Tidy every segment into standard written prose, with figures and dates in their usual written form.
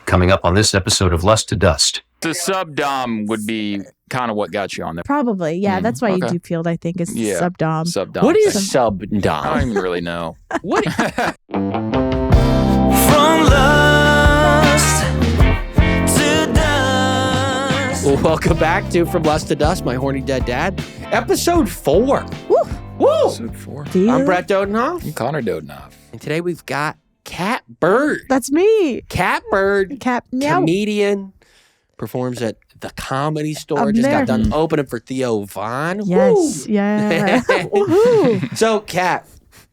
Coming up on this episode of Lust to Dust. The sub-dom would be kind of what got you on there. Probably, yeah. That's why you do field, I think, is sub-dom. Sub-dom. What is thing. sub-dom? I don't even really know. What? From lust to dust. Welcome back to From Lust to Dust, my Horny Dead Dad, episode 4. Woo! Woo! Episode 4. I'm Brett Dodenhoff, I'm Connor Dodenhoff. and today we've got Cat Bird. That's me. Cat Bird, Cat meow. comedian, performs at the Comedy Store. I'm Just there. got done opening for Theo Von. Yes, Woo! yeah. Woohoo. So, Cat,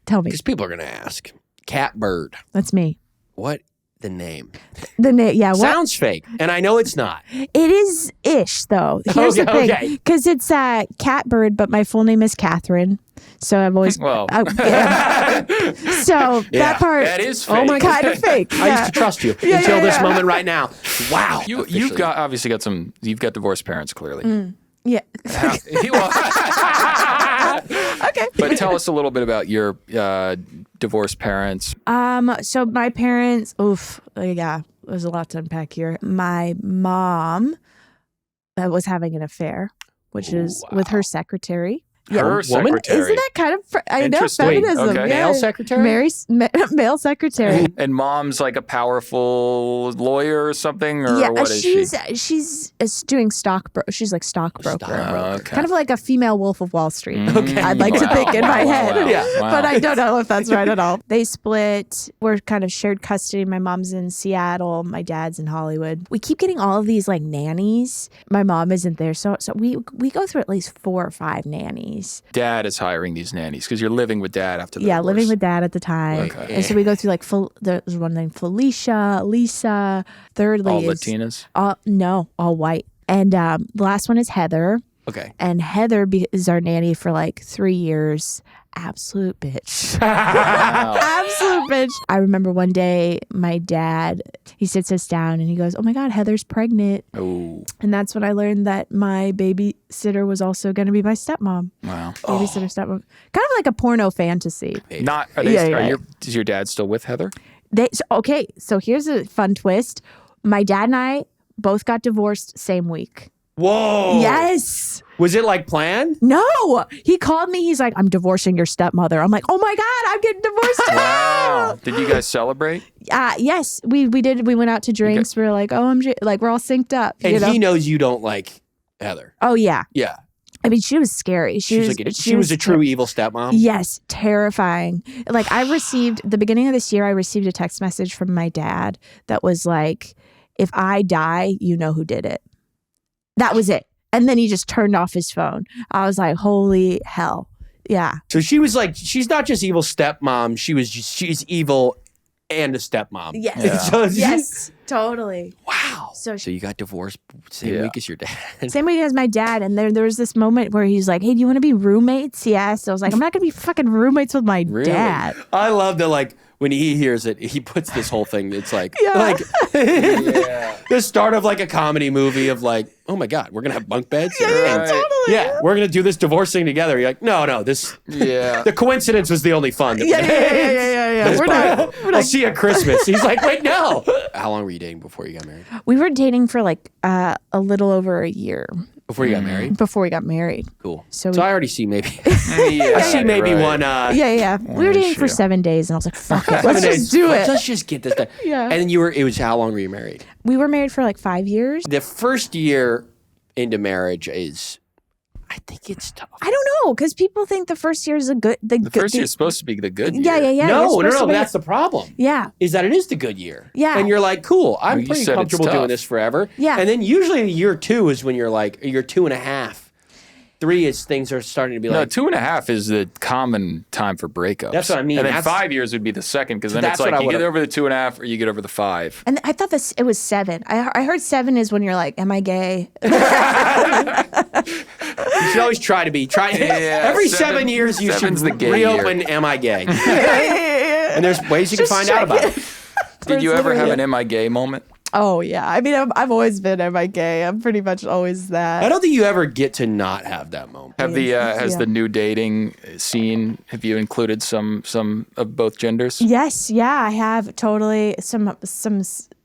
Tell me. because people are going to ask, Cat Bird, That's me. what the name? The name, yeah. What? Sounds fake, and I know it's not. It is ish though. Here's the thing, Okay. because it's Cat Bird, but my full name is Catherine. So I've always Well. yeah. So Yeah, that part, That is fake. Oh my God. kind of fake. I used to trust you Yeah, until yeah, this yeah. moment right now. Wow. You've Officially. got obviously got some. You've got divorced parents clearly. Yeah. Okay. But tell us a little bit about your divorced parents. So my parents, yeah, there's a lot to unpack here. My mom was having an affair, which is with her secretary. Her woman? secretary. Isn't that kind of, I know, Interesting. feminism. Okay. Yeah. Male secretary? Male secretary. And mom's like a powerful lawyer or something, or what is she's doing she's like stockbroker. Okay. Kind of like a female Wolf of Wall Street. Okay. I'd like to think in my head. Wow. Yeah. Wow. But I don't know if that's right at all. They split. We're kind of shared custody. My mom's in Seattle. My dad's in Hollywood. We keep getting all of these like nannies. My mom isn't there. So we go through at least 4 or 5 nannies. Dad is hiring these nannies because you're living with dad after the divorce. Living with dad at the time. Okay. And so we go through like there's one named Felicia, Lisa. Thirdly all is Latinas. no, all white. And the last one is Heather. Okay. And Heather is our nanny for like 3 years. Absolute bitch. Wow. Absolute bitch. I remember one day my dad, he sits us down and he goes, "Oh my God, Heather's pregnant." Oh, And that's when I learned that my babysitter was also going to be my stepmom. wow. Babysitter, stepmom. Kind of like a porno fantasy. Not are they? Yeah. Is your dad still with Heather? So here's a fun twist. My dad and I both got divorced same week. Whoa. Yes. Was it like planned? No. He called me. He's like, "I'm divorcing your stepmother." I'm like, "Oh my God, I'm getting divorced too." Wow. Did you guys celebrate? Yes, we did. We went out to drinks. We were like, "OMG," like we're all synced up. And you know? he knows you don't like Heather. Oh yeah. Yeah. I mean, she was scary. She was a true evil stepmom. Yes, terrifying. Like the beginning of this year, I received a text message from my dad that was like, "If I die, you know who did it." That was it. And then he just turned off his phone. I was like, holy hell. Yeah. So she was like, she's not just evil stepmom. She's evil and a stepmom. Yes. Yeah. So Yes, totally. Wow. So So you got divorced same week as your dad. same way as my dad. And there was this moment where he's like, "Hey, do you want to be roommates?" Yes. I was like, I'm not going to be fucking roommates with my Really? dad. I love that, like, when he hears it, he puts this whole thing. It's like, Yeah. the start of like a comedy movie of like, oh my God, we're going to have bunk beds. Right. Yeah, we're going to do this divorce thing together. You're like, no, this, Yeah. the coincidence was the only fun. Yeah. We're not. I'll see you at Christmas. He's like, wait, no. How long were you dating before you got married? We were dating for like a little over a year Before you got married? before we got married. Cool. So So I already see maybe. Yeah, I see maybe right. one. Yeah. We were dating for issue. 7 days, and I was like, "Fuck it, 7 let's days. just do it." Let's just get this done. Yeah. And it was how long were you married? We were married for like 5 years. The first year into marriage is, I think it's tough. I don't know, because people think the first year is The first year is supposed to be the good year. Yeah. You're No, supposed to be- that's the problem. Yeah. Is that it is the good year. Yeah. And you're like, cool, I'm Well, you pretty said it's comfortable tough. doing this forever. Yeah. And then usually year 2 is when you're like, year 2.5. 3 is things are starting to be No, like, 2.5 is the common time for breakups. That's what I mean. And then That's- 5 years would be the second, because then That's it's like what I you get would've- over the 2.5 or you get over the 5. And I thought it was 7. I heard 7 is when you're like, "Am I gay?" you should always try to be. Every 7 years you should seven's the gay reopen, year. am I gay? And there's ways you can find out about it. Did you ever have literally an "am I gay" moment? Oh yeah. I mean, I've always been "Am I gay?" I'm pretty much always that. I don't think you ever get to not have that moment. Has Yeah. the new dating scene? Have you included some of both genders? Yes, yeah, I have totally some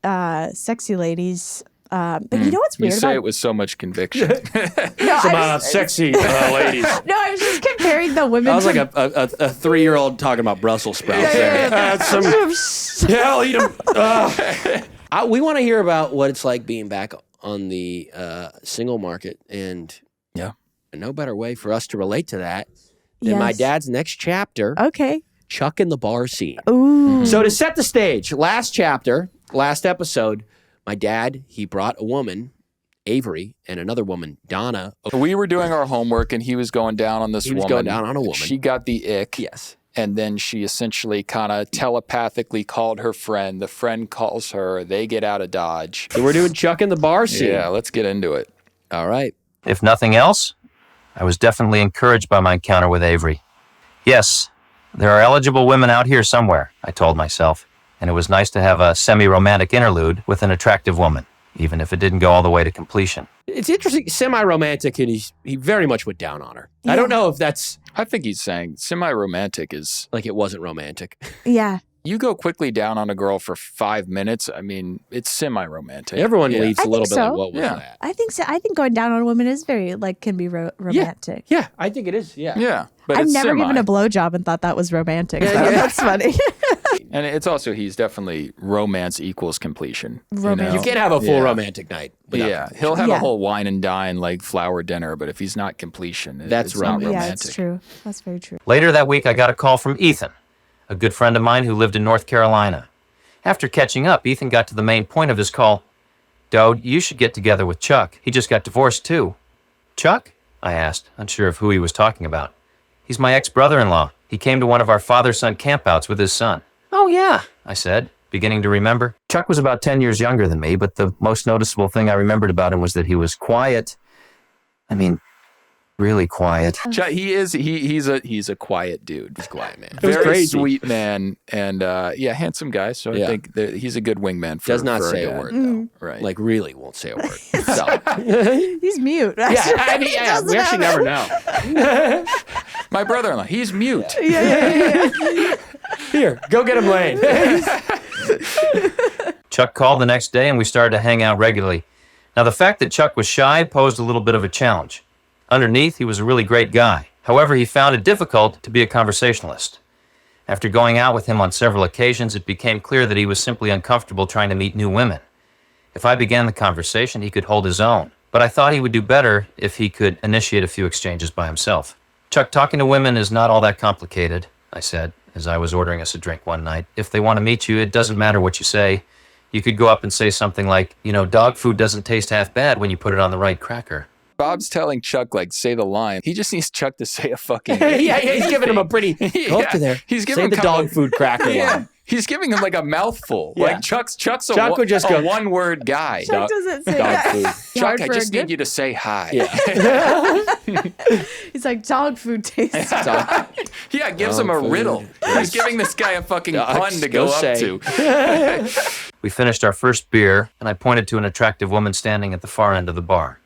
sexy ladies. But you know what's You weird say about it with so much conviction. no, Some I was, sexy ladies. no, I was just comparing the women. I was to, like a 3-year-old talking about Brussels sprouts there. Yeah, I'll eat them. We want to hear about what it's like being back on the single market. And no better way for us to relate to that than my dad's next chapter, Okay. Chuck in the bar scene. Ooh. So to set the stage, last episode, my dad, he brought a woman, Avery, and another woman, Donna. We were doing our homework, and he was going down on this woman. He was going down on a woman. She got the ick. Yes. And then she essentially kind of telepathically called her friend. The friend calls her. They get out of Dodge. So we're doing Chuck in the bar scene. Yeah, let's get into it. All right. If nothing else, I was definitely encouraged by my encounter with Avery. Yes, there are eligible women out here somewhere, I told myself, and it was nice to have a semi-romantic interlude with an attractive woman, even if it didn't go all the way to completion. It's interesting, semi-romantic, and he very much went down on her. I don't know if that's... I think he's saying semi-romantic is... Like it wasn't romantic. Yeah. You go quickly down on a girl for 5 minutes, I mean, it's semi-romantic. Everyone leaves I a little think bit like, so. what was Yeah. that? I think so. I think going down on a woman is very, can be romantic. Yeah, I think it is, Yeah, but I've it's never semi. given a blowjob and thought that was romantic. Yeah, so yeah. That's funny. And it's also, he's definitely romance equals completion. Romance. You can't have a full romantic night. Yeah, he'll have a Yeah. whole wine and dine, like flower dinner, but if he's not completion, That's it's not right. romantic. Yeah, it's true. That's very true. Later that week, I got a call from Ethan, a good friend of mine who lived in North Carolina. After catching up, Ethan got to the main point of his call. Dode, you should get together with Chuck. He just got divorced, too. Chuck? I asked, unsure of who he was talking about. He's my ex-brother-in-law. He came to one of our father-son campouts with his son. Oh, yeah, I said, beginning to remember. Chuck was about 10 years younger than me, but the most noticeable thing I remembered about him was that he was quiet. I mean, really quiet. He's a quiet dude. He's quiet, man. Very crazy. sweet man, and handsome guy. So I think that he's a good wingman. Does not for say a dad. word, though. Right? Like, really won't say a word. He's mute. we actually never know. My brother-in-law, he's mute. Here, go get him, Lane. Chuck called the next day and we started to hang out regularly. Now, the fact that Chuck was shy posed a little bit of a challenge. Underneath, he was a really great guy. However, he found it difficult to be a conversationalist. After going out with him on several occasions, it became clear that he was simply uncomfortable trying to meet new women. If I began the conversation, he could hold his own, but I thought he would do better if he could initiate a few exchanges by himself. Chuck, talking to women is not all that complicated, I said, as I was ordering us a drink one night. If they want to meet you, it doesn't matter what you say. You could go up and say something like, dog food doesn't taste half bad when you put it on the right cracker. Bob's telling Chuck, say the line. He just needs Chuck to say a fucking He's giving him a pretty, go up to there, He's giving say him the kind dog of food cracker line. He's giving him like a mouthful. Yeah. Like Chuck's Chuck would just go, one-word guy. Chuck doesn't say dog that. food. Chuck, I just need you to say hi. Yeah. He's like, dog food tastes. Yeah, gives him a food. riddle. He's giving this guy a fucking pun to go go up say. to. We finished our first beer, and I pointed to an attractive woman standing at the far end of the bar.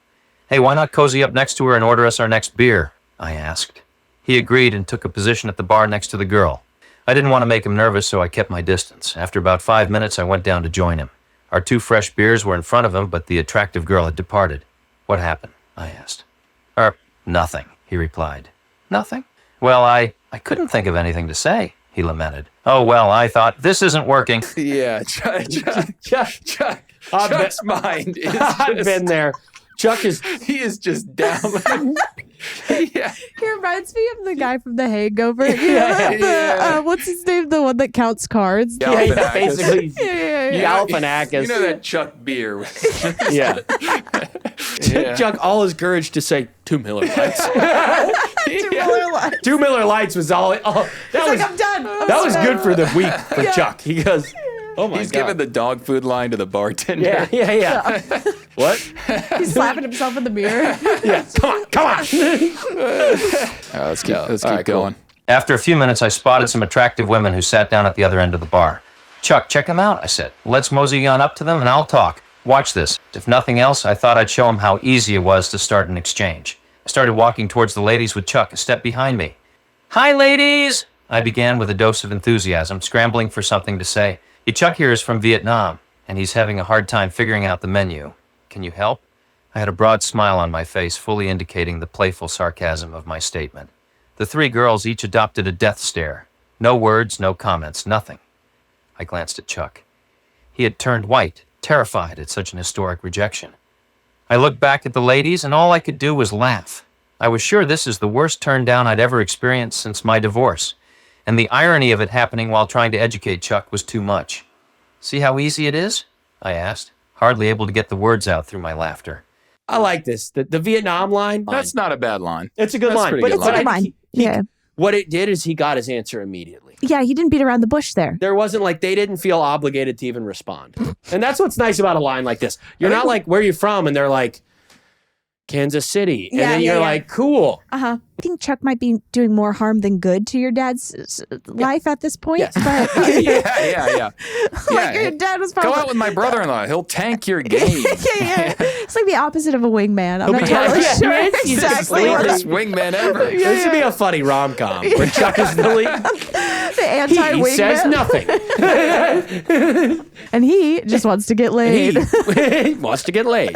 Hey, why not cozy up next to her and order us our next beer? I asked. He agreed and took a position at the bar next to the girl. I didn't want to make him nervous, so I kept my distance. After about 5 minutes, I went down to join him. Our 2 fresh beers were in front of him, but the attractive girl had departed. What happened? I asked. Nothing, he replied. Nothing? Well, I couldn't think of anything to say, he lamented. Oh, well, I thought, this isn't working. Yeah, Chuck's mind is I've been there. Chuck is... He is just down. Yeah. He reminds me of the guy from The Hangover. What's his name? The one that counts cards. Yeah, basically Yeah. Galifianakis. You know that Chuck beer was Yeah. Yeah. Chuck, all his courage to say 2 Miller Lights. 2 Miller Lights. 2 Miller Lights was all. That was I'm done. that was good for the week for Chuck. He goes, oh my He's god. giving the dog food line to the bartender. Yeah. What? He's slapping himself in the mirror. Yeah. Come on. Let's keep All right, cool. going. After a few minutes, I spotted some attractive women who sat down at the other end of the bar. Chuck, check them out, I said. Let's mosey on up to them and I'll talk. Watch this. If nothing else, I thought I'd show him how easy it was to start an exchange. I started walking towards the ladies with Chuck a step behind me. Hi, ladies! I began with a dose of enthusiasm, scrambling for something to say. Chuck here is from Vietnam, and he's having a hard time figuring out the menu. Can you help? I had a broad smile on my face, fully indicating the playful sarcasm of my statement. The 3 girls each adopted a death stare. No words, no comments, nothing. I glanced at Chuck. He had turned white, terrified at such an historic rejection. I looked back at the ladies, and all I could do was laugh. I was sure this is the worst turn down I'd ever experienced since my divorce, and the irony of it happening while trying to educate Chuck was too much. See how easy it is? I asked, hardly able to get the words out through my laughter. I like this. The Vietnam line. That's not a bad line. It's a good That's line. pretty But good It's a good line. Yeah. What it did is he got his answer immediately. Yeah, he didn't beat around the bush there. There wasn't like they didn't feel obligated to even respond. And that's what's nice about a line like this. You're not like, where are you from? And they're like, Kansas City. And then you're like, cool. I think Chuck might be doing more harm than good to your dad's life at this point. Yes. But Yeah. like your dad was probably Go out with my brother-in-law. He'll tank your game. yeah. It's like the opposite of a wingman. I'm not Yeah, totally yeah, sure yeah, he's exactly The what worst wingman ever. This would be a funny rom-com where Chuck is the lead. the anti-wingman. He says nothing. And he just wants to get laid. He wants to get laid.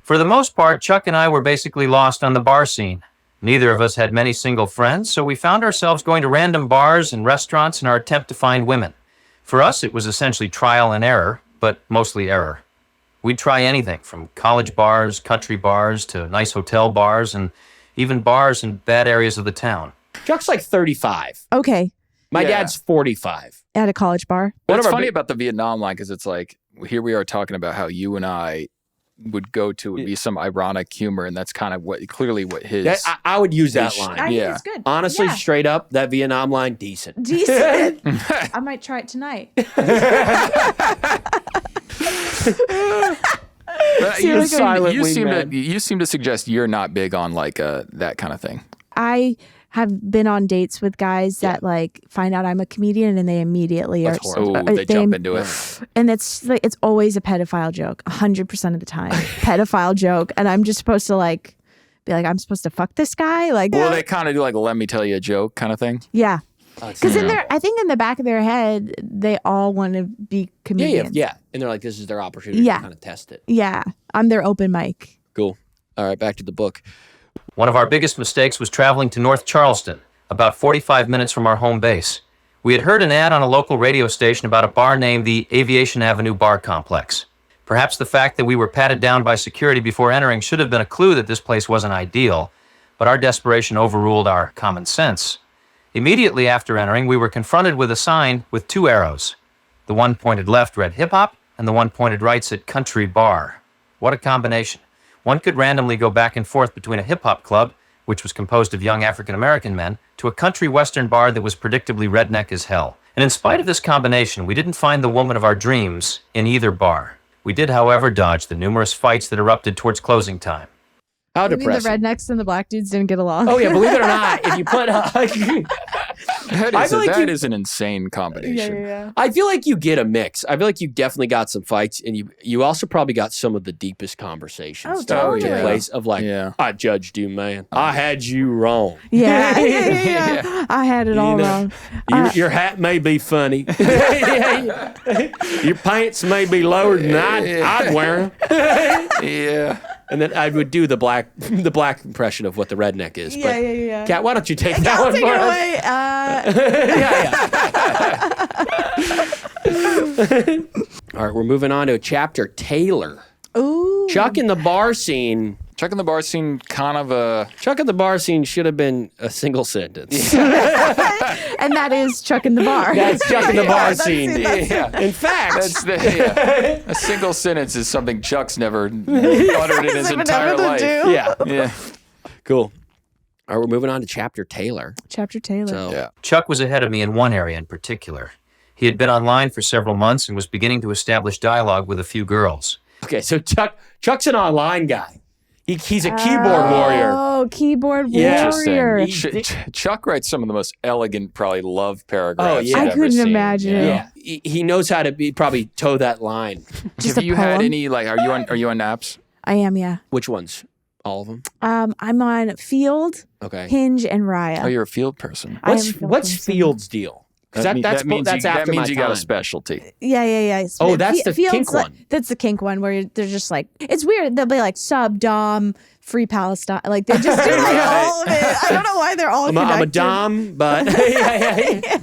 For the most part, Chuck and I were basically lost on the bar scene. Neither of us had many single friends, so we found ourselves going to random bars and restaurants in our attempt to find women. For us, it was essentially trial and error, but mostly error. We'd try anything from college bars, country bars, to nice hotel bars, and even bars in bad areas of the town. Chuck's like 35. Okay, My Yeah. dad's 45. at a college bar. What's funny about the Vietnam line, because it's like, here we are talking about how you and I would go to, would be some ironic humor, and that's kind of clearly what his... I would use that line. Yeah. It's good. Honestly, Yeah. straight up, that Vietnam line, decent. Decent. I might try it tonight. you, silent wingman. you seem to suggest you're not big on like that kind of thing. I have been on dates with guys that like find out I'm a comedian and they immediately That's are. horrible. Oh, they jump into it. And it's like it's always a pedophile joke, 100% of the time. Pedophile joke, and I'm just supposed to like be like, I'm supposed to fuck this guy, like. Well, they kind of do like a let me tell you a joke kind of thing. Yeah, because I think in the back of their head, they all want to be comedians. Yeah. And they're like, this is their opportunity to kind of test it. Yeah, I'm their open mic. Cool. All right, back to the book. One of our biggest mistakes was traveling to North Charleston, about 45 minutes from our home base. We had heard an ad on a local radio station about a bar named the Aviation Avenue Bar Complex. Perhaps the fact that we were patted down by security before entering should have been a clue that this place wasn't ideal, but our desperation overruled our common sense. Immediately after entering, we were confronted with a sign with 2 arrows. The one pointed left read hip-hop, and the one pointed right said country bar. What a combination. One could randomly go back and forth between a hip-hop club, which was composed of young African-American men, to a country western bar that was predictably redneck as hell. And in spite of this combination, we didn't find the woman of our dreams in either bar. We did, however, dodge the numerous fights that erupted towards closing time. How I mean, the depressing. rednecks and the black dudes didn't get along. Oh, yeah, believe it or not, if you put... That is an insane combination. yeah. I feel like you get a mix. I feel like you definitely got some fights, and you also probably got some of the deepest conversations Oh, that totally. took place of like, Yeah. I judged you, man. I had you wrong. Yeah. I had it all know, wrong. Your hat may be funny. Your pants may be lower than I'd wear them. Yeah. And then I would do the black impression of what the redneck is. Yeah. Kat, why don't you take that I'll one take for it us? away. All right, we're moving on to chapter Taylor. Ooh. Chuck in the bar scene. Chuck in the bar scene, kind of a... Chuck in the bar scene should have been a single sentence. And that is Chuck in the bar. That's Chuck in the bar scene. Yeah. In fact, A single sentence is something Chuck's never uttered in his Never entire to life. do. Yeah. cool. All right, we're moving on to chapter Taylor. Chapter Taylor. So, Yeah. Chuck was ahead of me in one area in particular. He had been online for several months and was beginning to establish dialogue with a few girls. okay, so Chuck's an online guy. He's a keyboard warrior. Oh, keyboard Yeah. warrior. Chuck writes some of the most elegant, probably love paragraphs. Oh, yeah. I've I ever couldn't seen. imagine it. Yeah, he knows how to probably toe that line. Just Have a you had poem? any, like, are you on naps? I am, yeah. Which ones? All of them? I'm on Field, Okay. Hinge, and Raya. Oh, you're a field person. I am a What's Field person. Field's deal? Because That means that's you, after that means my you got time. a specialty. Yeah. Oh, It that's the feels kink like- one. That's the kink one where they're just like, it's weird. They'll be like sub dom, free Palestine. Like they just do like all of it. I don't know why they're all I'm connected. a dom, but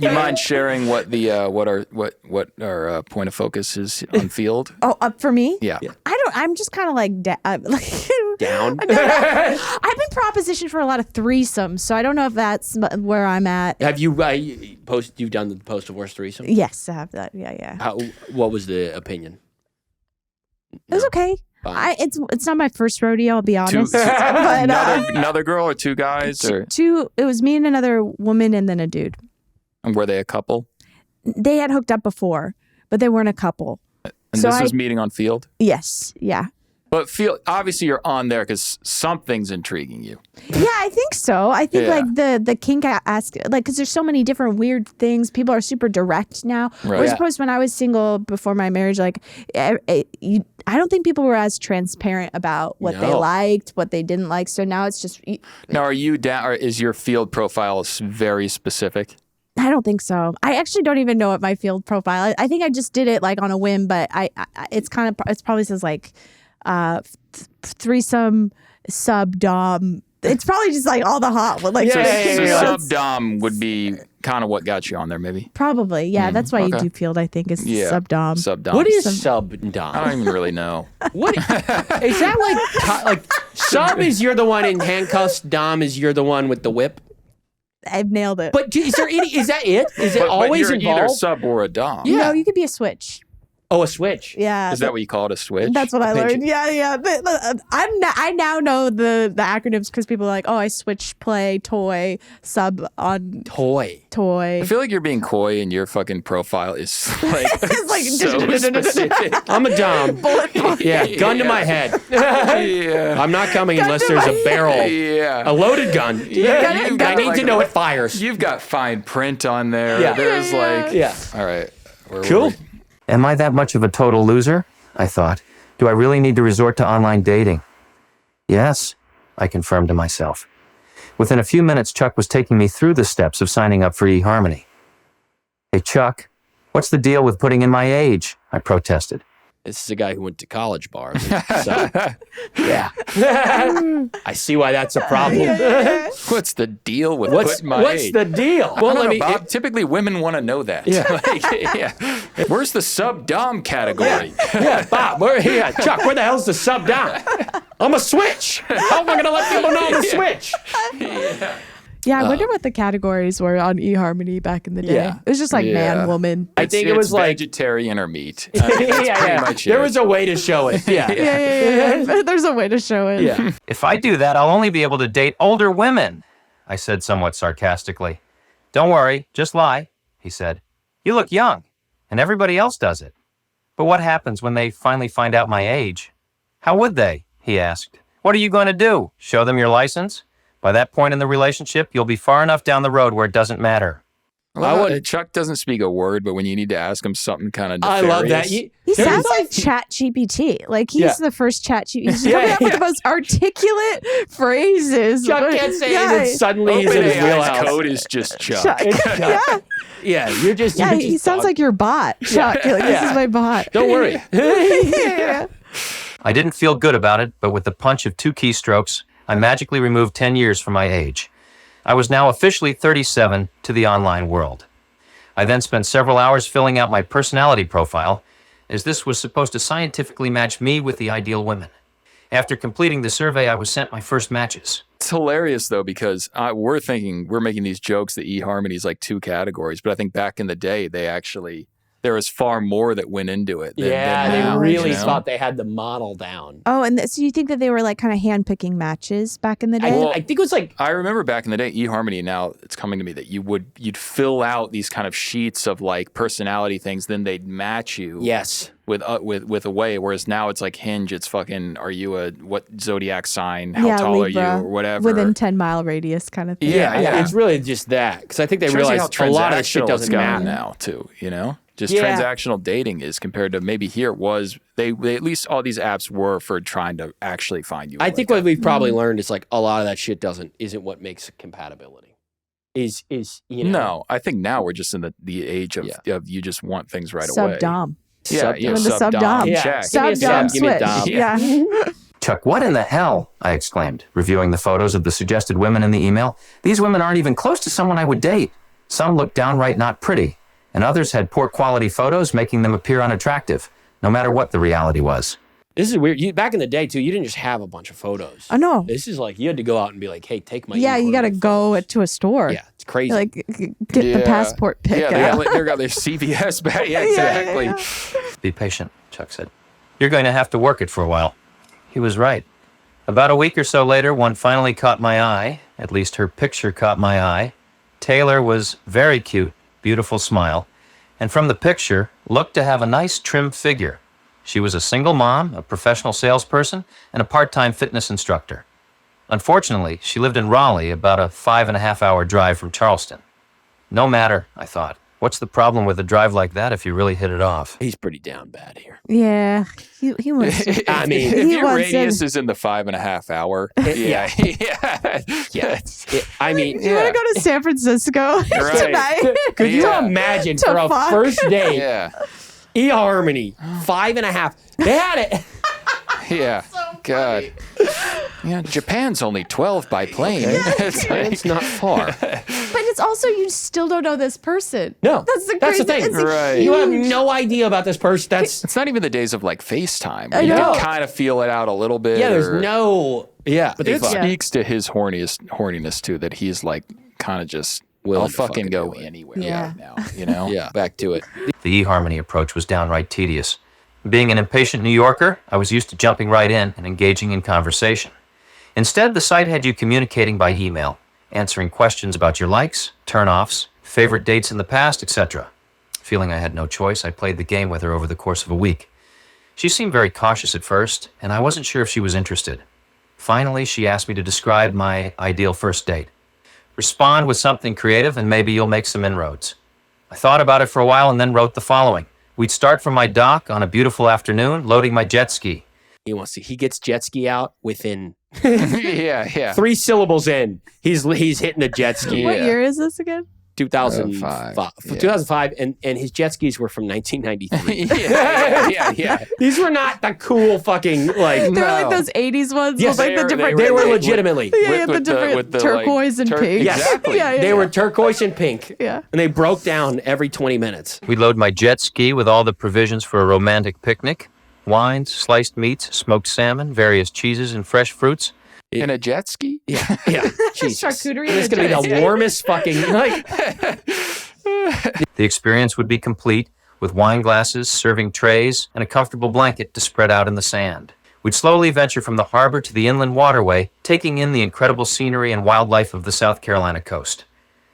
You mind sharing what the what our point of focus is on field? Oh, for me? Yeah. I'm just kind of like down. I've been propositioned for a lot of threesomes, so I don't know if that's where I'm at. Have you you've done the post-divorce threesome? Yes, I have that. Yeah. What was the opinion? It was okay. Fine. It's not my first rodeo, I'll be honest. but, Another girl or two guys, or two. It was me and another woman, and then a dude. and were they a couple? They had hooked up before, but they weren't a couple. And So this I- was meeting on field. Yes. Yeah. But obviously you're on there because something's intriguing you. Yeah, I think so. I think Yeah. like the kink I ask, like, because there's so many different weird things. People are super direct now. Right. Whereas Yeah. opposed when I was single before my marriage, like, I don't think people were as transparent about what they No. liked, what they didn't like. So now it's just, Now, are you down? Or is your field profile very specific? I don't think so. I actually don't even know what my field profile. I think I just did it like on a whim, but it's probably says like threesome sub dom. It's probably just like all the hot one. Like So it's- sub dom would be kind of what got you on there, maybe. Probably, yeah. That's why okay. you do field. I think is Yeah, sub dom. Sub dom. What is sub dom? I don't even really know. What is that like sub is you're the one in handcuffs, dom is you're the one with the whip? I've nailed it. But is that it? Is it But always you're either involved? sub or a dom. Yeah. No, you could be a switch. Oh, a switch. Yeah, Is that what you call it, a switch? that's what I pinch learned. Yeah. But, I now know the acronyms because people are like, oh, I switch, play, toy, sub on Toy. toy. I feel like you're being coy and your fucking profile is like, It's like so specific. I'm a dom. Yeah, gun to my head. Yeah. I'm not coming unless there's a barrel. Yeah. A loaded gun. I need to know it fires. You've got fine print on there. Yeah. There's like, Yeah. all right. Where were Cool. we? Am I that much of a total loser? I thought. Do I really need to resort to online dating? Yes, I confirmed to myself. Within a few minutes, Chuck was taking me through the steps of signing up for eHarmony. Hey, Chuck, what's the deal with putting in my age? I protested. This is a guy who went to college bars. So, yeah. I see why that's a problem. What's the deal with What's putting my age? the deal? Well, Well, let me. Typically, women want to know that. Yeah. Yeah. Where's the sub dom category? Yeah, Bob. Chuck, where the hell's the sub down? I'm a switch. How am I going to let people know I'm a switch? Yeah, I wonder what the categories were on eHarmony back in the day. Yeah. It was just like Yeah. man, woman. I think it was it's like vegetarian or meat. I mean, that's pretty much There it. was a way to show it. Yeah. Yeah. There's a way to show it. Yeah. If I do that, I'll only be able to date older women, I said somewhat sarcastically. Don't worry, just lie, he said. You look young, and everybody else does it. But what happens when they finally find out my age? How would they? He asked. What are you going to do? Show them your license? By that point in the relationship, you'll be far enough down the road where it doesn't matter. Chuck doesn't speak a word, but when you need to ask him something kind of I love that. He There's sounds like Chat GPT. Like he's Yeah. the first Chat GPT. He's Yeah, coming up with yeah. the most articulate phrases. Chuck can't say anything. Suddenly he's in his OpenAI's wheelhouse. code is just Chuck. Chuck. Yeah, Yeah, you're just. yeah. you're He just sounds like your bot, Chuck. Like, this is my bot. Don't worry. Yeah. I didn't feel good about it, but with the punch of 2 keystrokes, I magically removed 10 years from my age. I was now officially 37 to the online world. I then spent several hours filling out my personality profile, as this was supposed to scientifically match me with the ideal women. After completing the survey, I was sent my first matches. It's hilarious though because we're making these jokes that eHarmony is like 2 categories, but I think back in the day there was far more that went into it. Than Yeah, now, they really you know? thought they had the model down. Oh, and so you think that they were like kind of handpicking matches back in the day? I think it was like I remember back in the day, eHarmony. Now it's coming to me that you'd fill out these kind of sheets of like personality things, then they'd match you. yes. With a way, whereas now it's like Hinge. It's fucking. Are you what zodiac sign? How tall Libra, are you? Or whatever. Within 10-mile radius kind of thing. Yeah. It's really just that because I think they Shows you realized how a lot of the shit transactional doesn't it's gotten matter. now too. You know, just Yeah. transactional dating is compared to maybe here it was. They at least all these apps were for trying to actually find you. I like think a- what we've probably learned is like a lot of that shit isn't what makes compatibility. is you know. No, I think now we're just in the age of you just want things right away. Sub-dom. Yeah, Doing the sub-dom. sub-dom. Yeah. Check. Give me a Sub-dom sub, give me a switch. dom. Yeah. Chuck, what in the hell? I exclaimed, reviewing the photos of the suggested women in the email. These women aren't even close to someone I would date. Some looked downright not pretty, and others had poor quality photos, making them appear unattractive, no matter what the reality was. This is weird. Back in the day, too, you didn't just have a bunch of photos. I know. This is like, you had to go out and be like, hey, take my Yeah, you got to eHarmony go photos. to a store. Yeah, it's crazy. Like, get the passport pick Yeah, out. they got their CVS bag. Yeah, exactly. Be patient, Chuck said. You're going to have to work it for a while. He was right. About a week or so later, one finally caught my eye. At least her picture caught my eye. Taylor was very cute, beautiful smile, and from the picture, looked to have a nice trim figure. She was a single mom, a professional salesperson, and a part-time fitness instructor. Unfortunately, she lived in Raleigh, about a 5.5-hour drive from Charleston. No matter, I thought. What's the problem with a drive like that if you really hit it off? He's pretty down bad here. Yeah. He wants to. I mean, if he your wants radius in- is in the 5.5 hour, Yeah. I mean, You want to go to San Francisco tonight? could you Yeah. imagine To for a fuck. first date, yeah, eHarmony, 5.5. They had it. yeah. God, yeah. Japan's only 12 by plane. It's like, It's not far. But it's also, you still don't know this person. No, That's the that's the crazy- thing. it's a Right. You have huge- no idea about this person. That's it's not even the days of like FaceTime. I You know. can kind of feel it out a little bit. yeah. There's or- no But It it Yeah. speaks to his horniness too. That he's like kind of just Willing I'll to fucking fucking go do it. anywhere Yeah. right now. You know. yeah. Back to it. The eHarmony approach was downright tedious. Being an impatient New Yorker, I was used to jumping right in and engaging in conversation. Instead, the site had you communicating by email, answering questions about your likes, turn-offs, favorite dates in the past, etc. Feeling I had no choice, I played the game with her over the course of a week. She seemed very cautious at first, and I wasn't sure if she was interested. Finally, she asked me to describe my ideal first date. Respond with something creative, and maybe you'll make some inroads. I thought about it for a while and then wrote the following. We'd start from my dock on a beautiful afternoon, loading my jet ski. He gets jet ski out within yeah. 3 syllables in. He's hitting the jet ski. What year is this again? 2005. Yeah. 2005, and his jet skis were from 1993. yeah. These were not the cool fucking like. They were like those 80s ones Yes, with like they the were- different. They were With- legitimately. Yeah, with the different with the, turquoise and pink. Yes. Exactly. Yeah, yeah. They were turquoise and pink. Yeah. And they broke down every 20 minutes. We'd load my jet ski with all the provisions for a romantic picnic. Wines, sliced meats, smoked salmon, various cheeses, and fresh fruits. In a jet ski? Yeah. Yeah. Jesus. Charcuterie And it's and going to be the warmest fucking. Like, The experience would be complete with wine glasses, serving trays, and a comfortable blanket to spread out in the sand. We'd slowly venture from the harbor to the inland waterway, taking in the incredible scenery and wildlife of the South Carolina coast.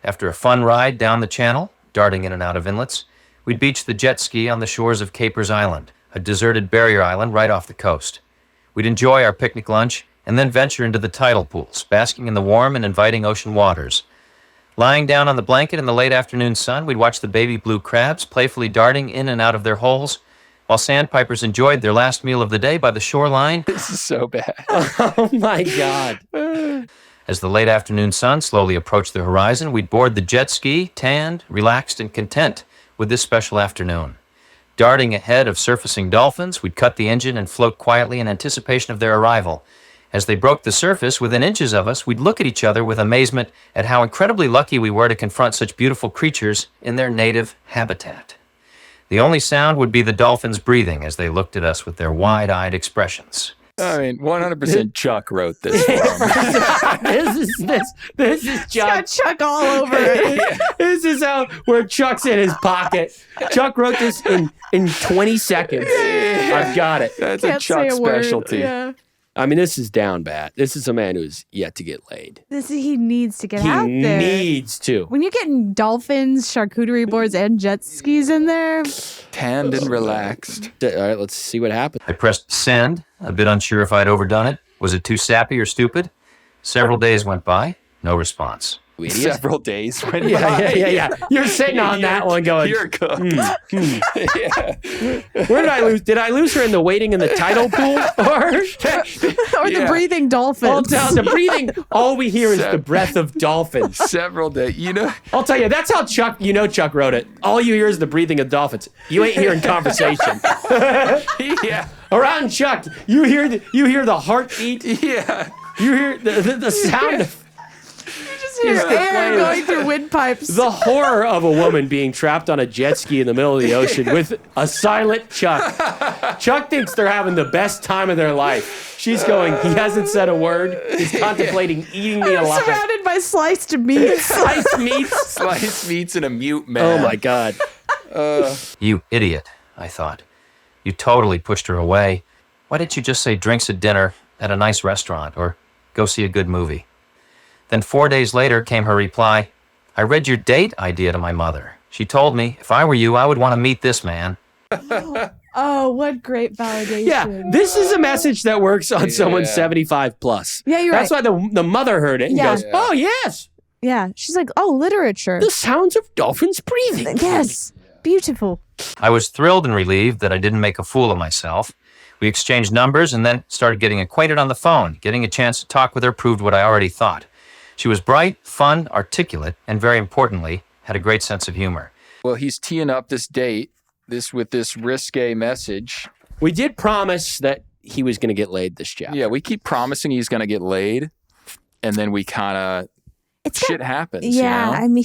After a fun ride down the channel, darting in and out of inlets, we'd beach the jet ski on the shores of Capers Island, a deserted barrier island right off the coast. We'd enjoy our picnic lunch and then venture into the tidal pools, basking in the warm and inviting ocean waters. Lying down on the blanket in the late afternoon sun, we'd watch the baby blue crabs playfully darting in and out of their holes, while sandpipers enjoyed their last meal of the day by the shoreline. This is so bad. oh my God. As the late afternoon sun slowly approached the horizon, we'd board the jet ski, tanned, relaxed, and content with this special afternoon. Darting ahead of surfacing dolphins, we'd cut the engine and float quietly in anticipation of their arrival. As they broke the surface within inches of us, we'd look at each other with amazement at how incredibly lucky we were to confront such beautiful creatures in their native habitat. The only sound would be the dolphins breathing as they looked at us with their wide-eyed expressions. I mean, 100% Chuck wrote this for him. This is It's got Chuck. Chuck all over it. This is how where Chuck's in his pocket. Chuck wrote this in 20 seconds. I've got it. That's a Can't Chuck say a word. specialty. Yeah. I mean, this is down bad. This is a man who's yet to get laid. He needs to get He out there. needs to. When you're getting dolphins, charcuterie boards, and jet skis in there, Tanned and relaxed. All right, let's see what happens. I pressed send, a bit unsure if I'd overdone it. Was it too sappy or stupid? Several days went by, no response. You idiot. Several days went Yeah. You're sitting on that one going, You're cooked. Yeah. where did I lose? Did I lose her in the waiting in the tidal pool? Or the breathing dolphins. the breathing, all we hear is the breath of dolphins. Several days. You know, I'll tell you, that's how Chuck wrote it. All you hear is the breathing of dolphins. You ain't hearing conversation. yeah. Around Chuck, you hear the heartbeat. Yeah. You hear the sound of Hear air going through windpipes. the horror of a woman being trapped on a jet ski in the middle of the ocean with a silent Chuck. Chuck thinks they're having the best time of their life. She's going, he hasn't said a word. He's contemplating eating me alive. Surrounded by sliced meats. Sliced meats. Sliced meats and a mute man. Oh my God. You idiot, I thought. You totally pushed her away. Why didn't you just say drinks at dinner at a nice restaurant or go see a good movie? Then 4 days later came her reply, I read your date idea to my mother. She told me if I were you, I would want to meet this man. Oh, what great validation. Yeah, this is a message that works on someone 75 plus. Yeah, you're That's right. why the mother heard it and Yeah. goes, oh, yes, Yeah. She's like, oh, literature. the sounds of dolphins breathing. Yes. Beautiful. I was thrilled and relieved that I didn't make a fool of myself. We exchanged numbers and then started getting acquainted on the phone. Getting a chance to talk with her proved what I already thought. She was bright, fun, articulate, and very importantly, had a great sense of humor. Well, he's teeing up this date, with this risque message. We did promise that he was going to get laid this chapter. Yeah, we keep promising he's going to get laid, and then we kind of shit happens. Yeah, you know? I mean,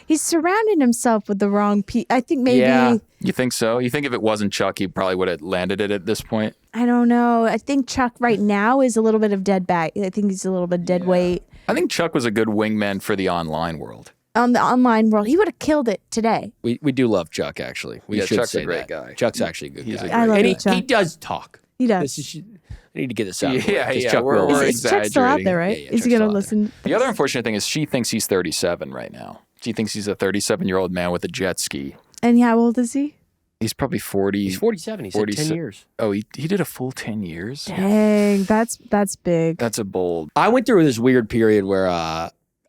he's surrounded himself with the wrong people. I think maybe, Yeah. You think so? You think if it wasn't Chuck, he probably would have landed it at this point? I don't know. I think Chuck right now is a little bit of dead back. I think he's a little bit dead weight. I think Chuck was a good wingman for the online world. On the online world, he would have killed it today. We do love Chuck, actually. We Yeah, should Chuck's a say great that. guy. Chuck's actually a good He's guy. a I love And it, Chuck. he does talk. He does. I need to get this out. Yeah, because yeah, Chuck we're- will. we're Is Chuck still out there, right? Yeah, Is he Chuck's going to still out listen? The other unfortunate thing is she thinks he's 37 right now. She thinks he's a 37-year-old man with a jet ski. And how old is he? He's probably 40. He's 47. He said 10 years. Oh, he did a full 10 years? Dang, that's big. That's a bold. I went through this weird period where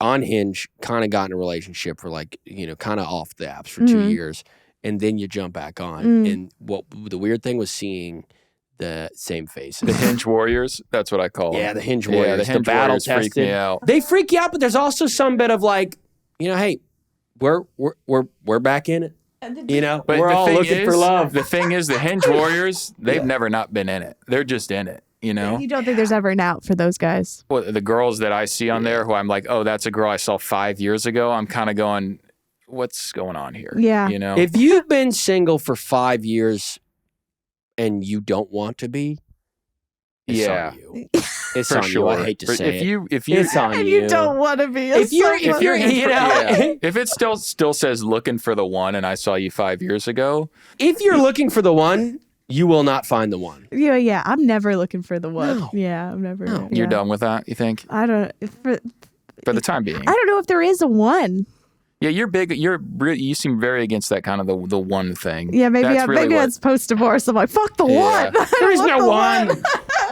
on Hinge kind of got in a relationship for kind of off the apps for 2 years. And then you jump back on. And what the weird thing was seeing the same faces. The Hinge Warriors, that's what I call them. Yeah, the Hinge Warriors. Yeah, the Hinge battle Warriors freak tested. me out. They freak you out, but there's also some bit of like, hey, we're back in it. But we're the all thing looking is, for love. The thing is, the Hinge Warriors, they've never not been in it. They're just in it, you know? You don't think there's ever an out for those guys? Well, the girls that I see on there who I'm like, oh, that's a girl I saw 5 years ago, I'm kind of going, what's going on here? Yeah. You know? If you've been single for 5 years and you don't want to be, it's on you. It's for on sure. you. I hate to say if you it's on And you. you don't want to be. If you're if it still says looking for the one and I saw you 5 years ago, if you're looking for the one, you will not find the one. Yeah, I'm never looking for the one. No. Yeah, I'm never. No. you're yeah. done with that, you think? I don't. For the time being. I don't know if there is a one. Yeah, you're big. You seem very against that kind of the one thing. Yeah, maybe That's really maybe what- that's post divorce. I'm like, fuck the Yeah. one. There is no one.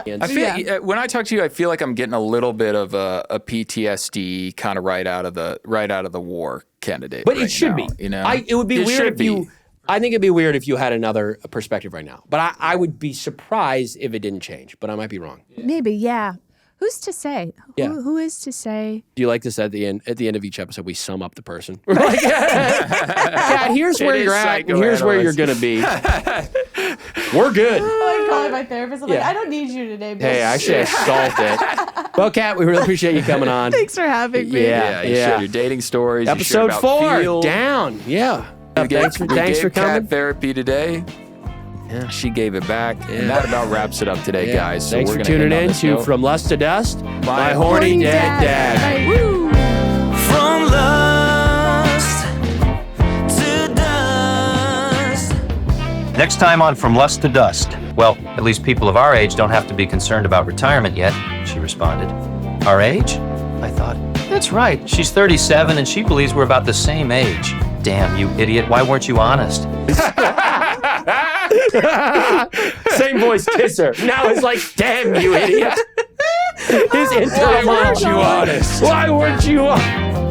I feel when I talk to you, I feel like I'm getting a little bit of a PTSD kind of right out of the war candidate. But right it should now, be. You know, It would be It weird should if be. you. I think it'd be weird if you had another perspective right now. But I would be surprised if it didn't change. But I might be wrong. Maybe, yeah. Who's to say? Yeah. Who is to say? Do you like this at the end? At the end of each episode, we sum up the person. We're like, yeah, here's where It you're is at, and here's where you're gonna be. We're good. I'm calling my therapist. I'm Yeah. like, I don't need you today, bitch. Hey, actually, I solved it. Well, Kat, we really appreciate you coming on. Thanks for having me. Yeah. You shared your dating stories. you shared Episode about 4, feel. down. Yeah. We gave- Thanks we for gave coming. Kat therapy today. Yeah. She gave it back, and that about wraps it up today, Yeah. guys. So Thanks we're for gonna tuning end on in this to note. From Lust to Dust, my Horny horny dead dad. Bye. Woo. From lust to dust. Next time on From Lust to Dust. Well, at least people of our age don't have to be concerned about retirement yet, she responded. Our age? I thought. That's right. She's 37 and she believes we're about the same age. Damn, you idiot. Why weren't you honest? Same voice kisser. Now it's like, damn you idiot. His internal Why weren't monologue. you honest? Why weren't you honest?